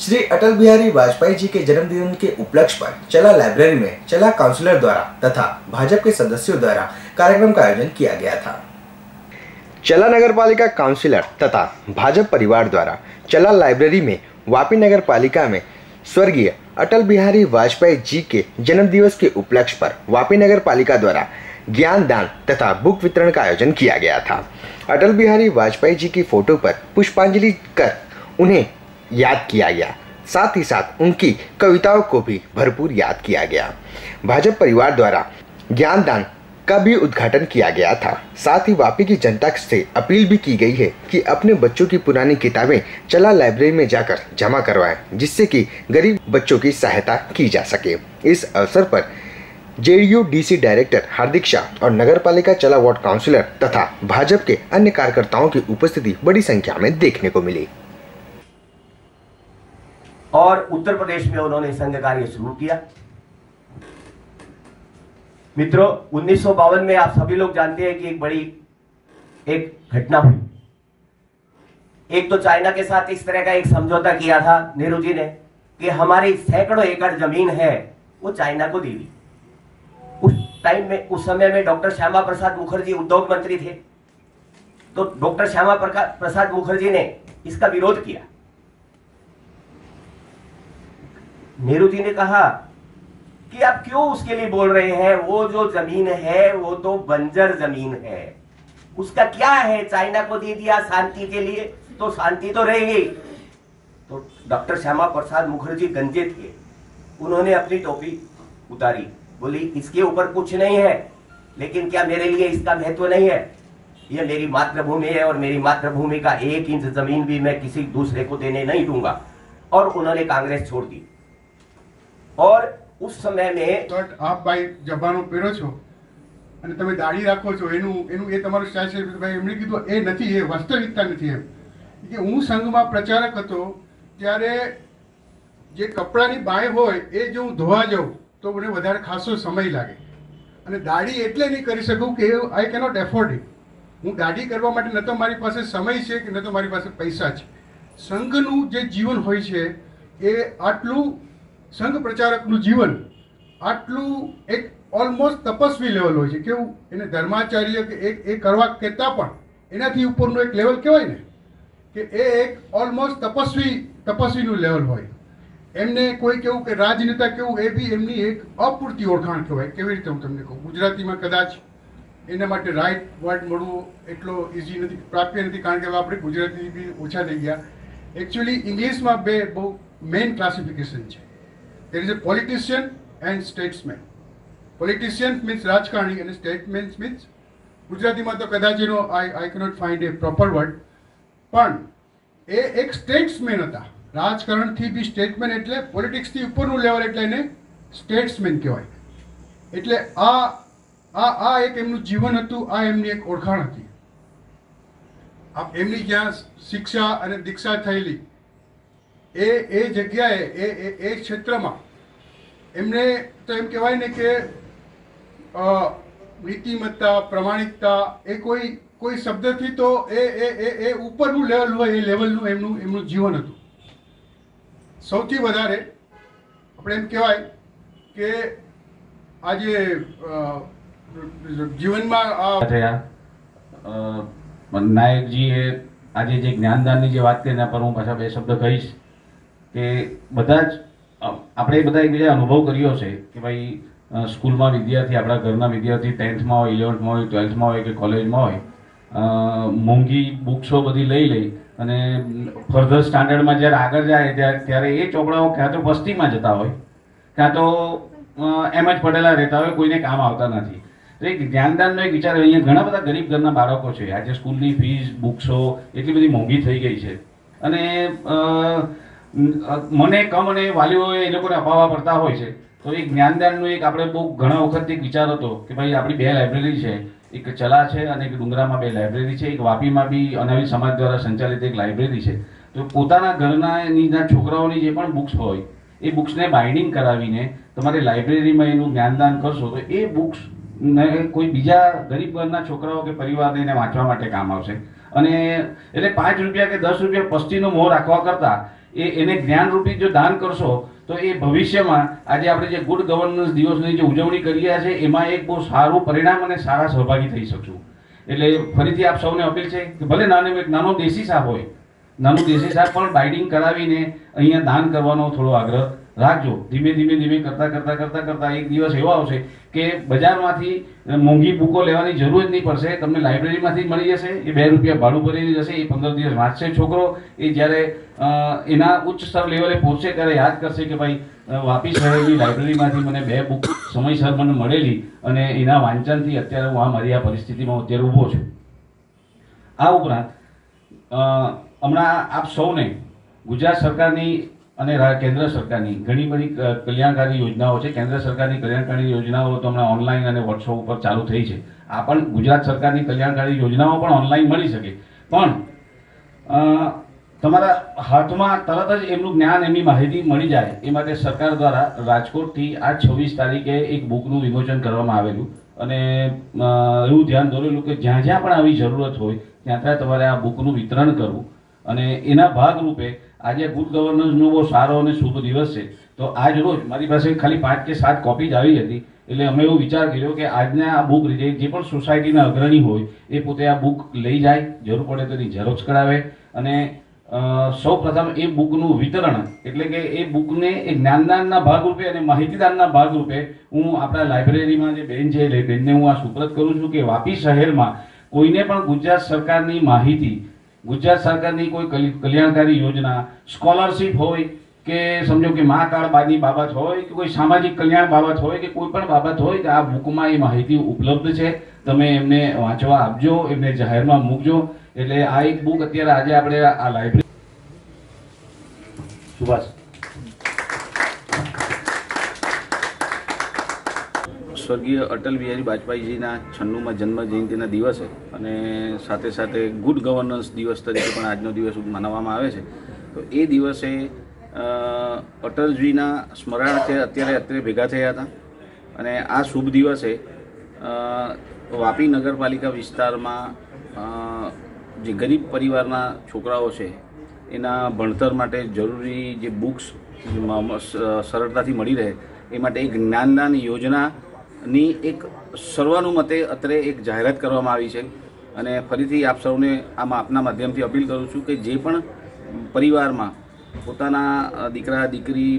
श्री अटल बिहारी वाजपेयी जी के जन्मदिन के उपलक्ष्य पर चला लाइब्रेरी में चला काउंसिलर द्वारा तथा भाजपा के सदस्यों द्वारा कार्यक्रम का आयोजन किया गया था। चला नगर पालिका काउंसिलर तथा भाजपा परिवार द्वारा चला लाइब्रेरी में वापी नगर पालिका में स्वर्गीय अटल बिहारी वाजपेयी जी के जन्म दिवस के उपलक्ष्य पर वापी नगर पालिका द्वारा ज्ञान दान तथा बुक वितरण का आयोजन किया गया था। अटल बिहारी वाजपेयी जी की फोटो पर पुष्पांजलि कर उन्हें याद किया गया, साथ ही साथ उनकी कविताओं को भी भरपूर याद किया गया। भाजपा परिवार द्वारा ज्ञान दान का भी उद्घाटन किया गया था। साथ ही वापी की जनता से अपील भी की गई है कि अपने बच्चों की पुरानी किताबें चला लाइब्रेरी में जाकर जमा करवाएं, जिससे कि गरीब बच्चों की सहायता की जा सके। इस अवसर पर जेडीयू डीसी डायरेक्टर हार्दिक शाह और नगर पालिका चला वार्ड काउंसिलर तथा भाजपा के अन्य कार्यकर्ताओं की उपस्थिति बड़ी संख्या में देखने को मिली। और उत्तर प्रदेश में उन्होंने संघ कार्य शुरू किया। मित्रों, 1952 में आप सभी लोग जानते हैं कि एक बड़ी घटना हुई। एक तो चाइना के साथ इस तरह का एक समझौता किया था नेहरू जी ने कि हमारी सैकड़ों एकड़ जमीन है वो चाइना को दी दी। उस समय में डॉक्टर श्यामा प्रसाद मुखर्जी उद्योग मंत्री थे, तो डॉक्टर श्यामा प्रसाद मुखर्जी ने इसका विरोध किया। नेहरू जी ने कहा कि आप क्यों उसके लिए बोल रहे हैं, वो जो जमीन है वो तो बंजर जमीन है, उसका क्या है, चाइना को दे दिया शांति के लिए तो शांति तो रहेगी। तो डॉक्टर श्यामा प्रसाद मुखर्जी गंजे थे, उन्होंने अपनी टोपी उतारी, बोली इसके ऊपर कुछ नहीं है, लेकिन क्या मेरे लिए इसका महत्व नहीं है? यह मेरी मातृभूमि है और मेरी मातृभूमि का 1 इंच जमीन भी मैं किसी दूसरे को देने नहीं दूंगा। और उन्होंने कांग्रेस छोड़ दी। और उस समय में आप भाई जबानो પહેરો છો અને તમે દાઢી રાખો છો એનું એ તમારું સ્ટાઇલ છે ભાઈ એમણે કીધું એ નથી, એ વાસ્તવિકતા નથી એમ કે હું સંઘમાં પ્રચારક હતો ત્યારે જે કપડાની બાય હોય એ જો હું ધોવા જાઉં તો મને વધારે ખાસો સમય લાગે અને દાઢી એટલે નહીં કરી શકું કે આઈ કેનોટ એફોર્ડ ઇટ। હું દાઢી કરવા માટે ન તો મારી પાસે સમય છે કે ન તો મારી પાસે પૈસા છે। સંઘનું જે જીવન હોય છે એ આટલું संघ प्रचारकનું जीवन આટલું એક ઓલમોસ્ટ તપસ્વી લેવલ હોય છે। કેવું એને ધર્માચાર્ય કે એ કરવા કહેતા પણ એનાથી ઉપરનું એક લેવલ કહેવાય ને કે એ એક ઓલમોસ્ટ તપસ્વીનું લેવલ હોય। એમને કોઈ કેવું કે રાજનેતા કેવું એ બી એમની એક અપૂરતી ઓળખાણ કહેવાય। કેવી રીતે હું તમને કહું, ગુજરાતીમાં કદાચ એના માટે રાઈટ વર્ડ મળવું એટલો ઇઝી નથી, પ્રાપ્ય નથી, કારણ કે આપણે ગુજરાતી બી ઓછા થઈ ગયા। એકચ્યુઅલી ઇંગ્લિશમાં બે બહુ મેઇન ક્લાસિફિકેશન છે। There is a politician and statesman. Politician means રાજકારણી and statesman means ગુજરાતીમાં તો કદાચ એનો I cannot find a proper word, પણ એ એક સ્ટેટ્સમેન હતા। રાજકારણથી બી સ્ટેટમેન એટલે પોલિટિક્સથી ઉપરનું લેવલ એટલે એને સ્ટેટ્સમેન કહેવાય। એટલે આ એક એમનું જીવન હતું, આ એમની એક ઓળખાણ હતી। એમની જ્યાં શિક્ષા અને દીક્ષા થયેલી એ જગ્યાએ એ ક્ષેત્રમાં એમને તો એમ કહેવાય ને કે નીતિમત્તા, પ્રમાણિકતા એ કોઈ શબ્દથી તો એ ઉપરનું લેવલ હોય એ લેવલનું એમનું જીવન હતું। સૌથી વધારે આપણે એમ કહેવાય કે આજે જીવનમાં નાયકજીએ આજે જે જ્ઞાનદાનની જે વાત કરી એના પર હું પાછા 2 શબ્દ કહીશ કે બધા જ આપણે બધા એકબીજા અનુભવ કર્યો છે કે ભાઈ સ્કૂલમાં વિદ્યાર્થી, આપણા ઘરના વિદ્યાર્થી 10thમાં હોય, 11thમાં હોય, 12thમાં હોય કે કોલેજમાં હોય, મોંઘી બુક્સો બધી લઈ અને ફર્ધર સ્ટાન્ડર્ડમાં જ્યારે આગળ જાય ત્યારે એ ચોપડાઓ ક્યાં તો વસ્તીમાં જતા હોય, ક્યાં તો એમ જ પડેલા રહેતા હોય, કોઈને કામ આવતા નથી। તો એક જ્ઞાનદાનનો એક વિચાર, અહીંયા ઘણા બધા ગરીબ ઘરના બાળકો છે, આજે સ્કૂલની ફીસ, બુક્સો એટલી બધી મોંઘી થઈ ગઈ છે અને મને કમ અને વાલીઓ એ લોકોને અપાવવા પડતા હોય છે। તો એક જ્ઞાનદાનનો એક આપણે બહુ ઘણા વખત એક વિચાર હતો કે ભાઈ આપણી 2 લાઇબ્રેરી છે, એક ચલા છે અને એક ડુંગરામાં 2 લાઇબ્રેરી છે, એક વાપીમાં બી અનાવિલ સમાજ દ્વારા સંચાલિત એક લાઇબ્રેરી છે। તો પોતાના ઘરના છોકરાઓની જે પણ બુક્સ હોય એ બુક્સને બાઇન્ડિંગ કરાવીને તમારે લાઇબ્રેરીમાં એનું જ્ઞાનદાન કરશો તો એ બુક્સ કોઈ બીજા ગરીબ ઘરના છોકરાઓ કે પરિવારને એને વાંચવા માટે કામ આવશે। અને એટલે 5 રૂપિયા કે 10 રૂપિયા પસ્તીનો મોહ રાખવા કરતા એને જ્ઞાનરૂપી જો દાન કરશો તો એ ભવિષ્યમાં આજે આપણે જે ગુડ ગવર્નન્સ દિવસની જે ઉજવણી કરી રહ્યા છે એમાં એક બહુ સારું પરિણામ અને સારા સહભાગી થઈ શકશું. એટલે ફરીથી આપ સૌને અપીલ છે કે ભલે નાનો દેશી શાક હોય, નાનું દેશી શાક પણ બાઇડિંગ કરાવીને અહીંયા દાન કરવાનો થોડો આગ્રહ રાખજો. ધીમે ધીમે કરતા એક દિવસ એવો આવશે કે બજારમાંથી મોંઘી બુકો લેવાની જરૂર જ નહીં પડશે. તમને લાઇબ્રેરીમાંથી મળી જશે. એ 2 રૂપિયા ભાડું ભરીને જશે. એ 15 દિવસ વાંચશે છોકરો. એ જ્યારે એના ઉચ્ચ સ્તર લેવલે પહોંચશે ત્યારે યાદ કરશે કે ભાઈ વાપી શહેરની લાઇબ્રેરીમાંથી મને 2 બુક સમયસર મને મળેલી અને એના વાંચનથી અત્યારે હું મારી આ પરિસ્થિતિમાં અત્યારે ઊભો છું. આ ઉપરાંત હમણાં આપ સૌને ગુજરાત સરકારની અને કેન્દ્ર સરકારની ઘણી બધી કલ્યાણકારી યોજનાઓ છે. કેન્દ્ર સરકારની કલ્યાણકારી યોજનાઓ તો હમણાં ઓનલાઈન અને વોટ્સઅપ ઉપર ચાલુ થઈ છે. આ પણ ગુજરાત સરકારની કલ્યાણકારી યોજનાઓ પણ ઓનલાઈન મળી શકે, પણ તમારા હાથમાં તરત જ એમનું જ્ઞાન, એમની માહિતી મળી જાય એ માટે સરકાર દ્વારા રાજકોટથી આ 26 તારીખે એક બુકનું વિમોચન કરવામાં આવેલું અને એવું ધ્યાન દોરેલું કે જ્યાં જ્યાં પણ આવી જરૂરત હોય ત્યાં ત્યાં તમારે આ બુકનું વિતરણ કરવું. અને એના ભાગરૂપે આજે ગુડ ગવર્નન્સનો બહુ સારો અને શુભ દિવસ છે. તો આજ રોજ મારી પાસે ખાલી 5 કે 7 કોપી જ આવી હતી. એટલે અમે એવો વિચાર કર્યો કે આજના આ બુક જે પણ સોસાયટીના અગ્રણી હોય એ પોતે આ બુક લઈ જાય, જરૂર પડે તો એની ઝેરોક્ષ કરાવે અને સૌ પ્રથમ એ બુકનું વિતરણ એટલે કે એ બુકને એ જ્ઞાનદાનના ભાગરૂપે અને માહિતીદાનના ભાગરૂપે હું આપણા લાઇબ્રેરીમાં જે બેન છે એ બેનને હું આ સુપ્રત કરું છું કે વાપી શહેરમાં કોઈને પણ ગુજરાત સરકારની માહિતી, ગુજરાત સરકારની કોઈ કલ્યાણકારી યોજના, સ્કોલરશીપ હોય કે સમજો કે મા કાર્ડ બાની બાબત હોય કે કોઈ સામાજિક કલ્યાણ બાબત હોય કે કોઈ પણ બાબત હોય કે આ બુકમાં એ માહિતી ઉપલબ્ધ છે. તમે એમને વાંચવા આપજો, એમને જાહેરમાં મૂકજો. એટલે આ એક બુક અત્યારે આજે આપણે આ લાઇબ્રેરી સુભાષ સ્વર્ગીય અટલ બિહારી વાજપેયીજીના 96મા જન્મ જયંતિના દિવસે અને સાથે સાથે ગુડ ગવર્નન્સ દિવસ તરીકે પણ આજનો દિવસ મનાવવામાં આવે છે. તો એ દિવસે અટલજીના સ્મરણાર્થે અત્યારે ભેગા થયા હતા અને આ શુભ દિવસે વાપી નગરપાલિકા વિસ્તારમાં જે ગરીબ પરિવારના છોકરાઓ છે એના ભણતર માટે જરૂરી જે બુક્સ સરળતાથી મળી રહે એ માટે એક જ્ઞાનદાન યોજનાની એક સર્વાનુમતે અત્રે એક જાહેરાત કરવામાં આવી છે. અને ફરીથી આપ સૌને આપના માધ્યમથી અપીલ કરું છું કે જે પણ પરિવારમાં પોતાના દીકરા દીકરી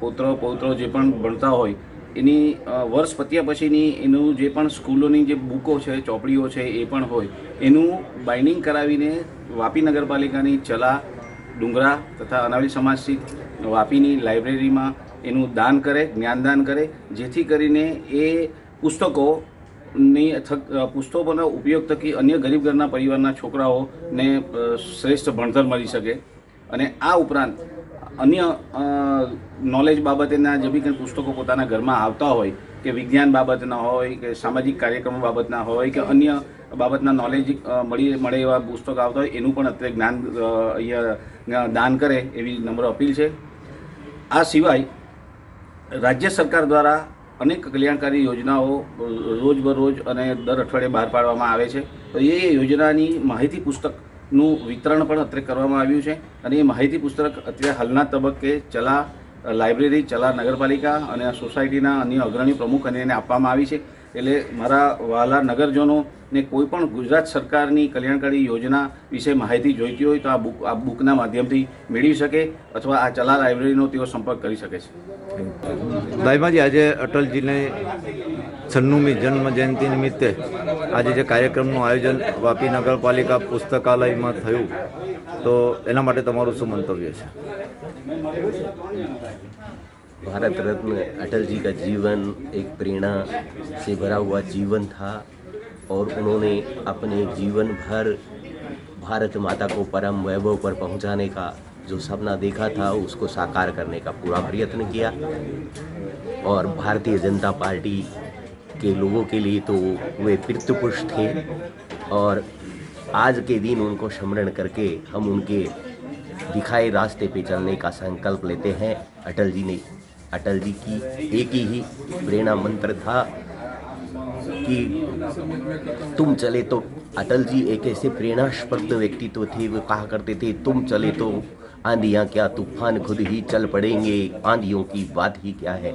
પૌત્રો જે પણ ભણતા હોય એની વર્ષ પત્યા પછીની એનું જે પણ સ્કૂલોની જે બુકો છે, ચોપડીઓ છે એ પણ હોય એનું બાઇન્ડિંગ કરાવીને વાપી નગરપાલિકાની ચલા, ડુંગરા તથા અનાવલી સમાજ સ્થિત વાપીની લાઇબ્રેરીમાં એનું દાન કરે, જ્ઞાનદાન કરે, જેથી કરીને એ પુસ્તકોના ઉપયોગ થકી અન્ય ગરીબ ઘરના પરિવારના છોકરાઓને શ્રેષ્ઠ ભણતર મળી શકે. અને આ ઉપરાંત અન્ય નોલેજ બાબતેના જે બી કંઈ પુસ્તકો પોતાના ઘરમાં આવતા હોય કે વિજ્ઞાન બાબતના હોય કે સામાજિક કાર્યક્રમો બાબતના હોય કે અન્ય બાબતના નોલેજ મળે એવા પુસ્તકો આવતા હોય એનું પણ અત્યારે જ્ઞાન અહીંયા દાન કરે એવી નમ્ર અપીલ છે. આ સિવાય રાજ્ય સરકાર દ્વારા અનેક કલ્યાણકારી યોજનાઓ રોજબરોજ અને દર અઠવાડિયે બહાર પાડવામાં આવે છે. તો એ યોજનાની માહિતી પુસ્તકનું વિતરણ પણ અત્યારે કરવામાં આવ્યું છે અને એ માહિતી પુસ્તક અત્યારે હાલના તબક્કે ચલા લાઇબ્રેરી, ચલા નગરપાલિકા અને સોસાયટીના અન્ય અગ્રણી પ્રમુખ અને એને આપવામાં આવી છે. એટલે મારા વહાલા નગરજનોને કોઈ પણ ગુજરાત સરકારની કલ્યાણકારી યોજના વિશે માહિતી જોઈતી હોય તો આ બુકના માધ્યમથી મેળવી શકે અથવા આ ચલા લાઇબ્રેરીનો તેઓ સંપર્ક કરી શકે છે. દાઈમાજી, આજે અટલજીને 96મી જન્મ જયંતિ નિમિત્તે આજે જે કાર્યક્રમનું આયોજન વાપી નગરપાલિકા પુસ્તકાલયમાં થયું તો એના માટે તમારું શું મંતવ્ય છે? भारत रत्न अटल जी का जीवन एक प्रेरणा से भरा हुआ जीवन था और उन्होंने अपने जीवन भर भारत माता को परम वैभव पर पहुंचाने का जो सपना देखा था उसको साकार करने का पूरा प्रयत्न किया और भारतीय जनता पार्टी के लोगों के लिए तो वे पितृपुरुष थे और आज के दिन उनको स्मरण करके हम उनके दिखाए रास्ते पे चलने का संकल्प लेते हैं. अटल जी की एक ही प्रेरणा मंत्र था कि तुम चले तो. अटल जी एक ऐसे प्रेरणास्पद व्यक्तित्व थे. वो कहा करते थे तुम चले तो आंधियां क्या तूफान खुद ही चल पड़ेंगे, आंधियों की बात ही क्या है,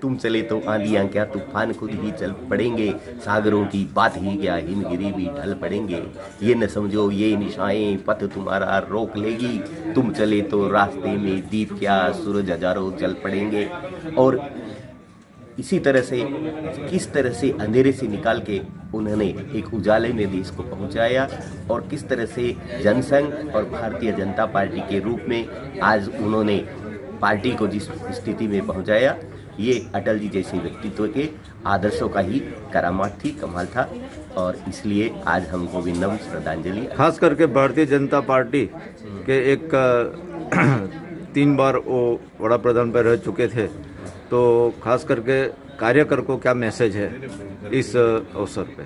तुम चले तो आंधियां क्या तूफान खुद ही चल पड़ेंगे, सागरों की बात ही क्या हिमगिरी भी ढल पड़ेंगे, ये न समझो ये निशाएं पथ तुम्हारा रोक लेगी, तुम चले तो रास्ते में दीप क्या सूरज हजारों जल पड़ेंगे। और इसी तरह से किस तरह से अंधेरे से निकाल के उन्होंने एक उजाले में देश को पहुंचाया और किस तरह से जनसंघ और भारतीय जनता पार्टी के रूप में आज उन्होंने पार्टी को जिस स्थिति में पहुंचाया, ये अटल जी जैसे व्यक्तित्व के आदर्शों का ही करामात थी, कमाल था। और इसलिए आज हमको विनम्र श्रद्धांजलि। खास करके भारतीय जनता पार्टी के एक 3 बार वो वड़ा प्रधान पर रह चुके थे, तो खास करके कार्यकर को क्या मैसेज है इस अवसर पे,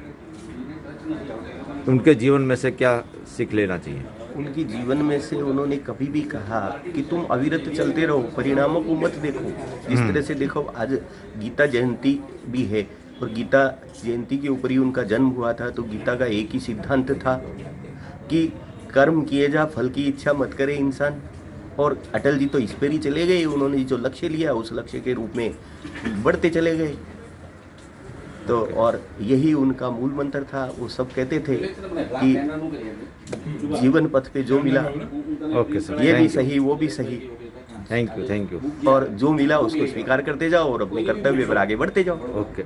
उनके जीवन में से क्या सीख लेना चाहिए? उनकी जीवन में से उन्होंने कभी भी कहा कि तुम अविरत चलते रहो, परिणामों को मत देखो। जिस तरह से देखो आज गीता जयंती भी है और गीता जयंती के ऊपर ही उनका जन्म हुआ था, तो गीता का एक ही सिद्धांत था कि कर्म किए जा, फल की इच्छा मत करे इंसान। और अटल जी तो इस पर ही चले गए, उन्होंने जो लक्ष्य लिया उस लक्ष्य के रूप में बढ़ते चले गए। तो और यही उनका मूल मंत्र था। वो सब कहते थे कि जीवन पथ पे जो मिला, ओके सर, ये भी सही वो भी सही, थैंक यू। और जो मिला उसको स्वीकार करते जाओ और अपने कर्तव्य पर आगे बढ़ते जाओ। ओके।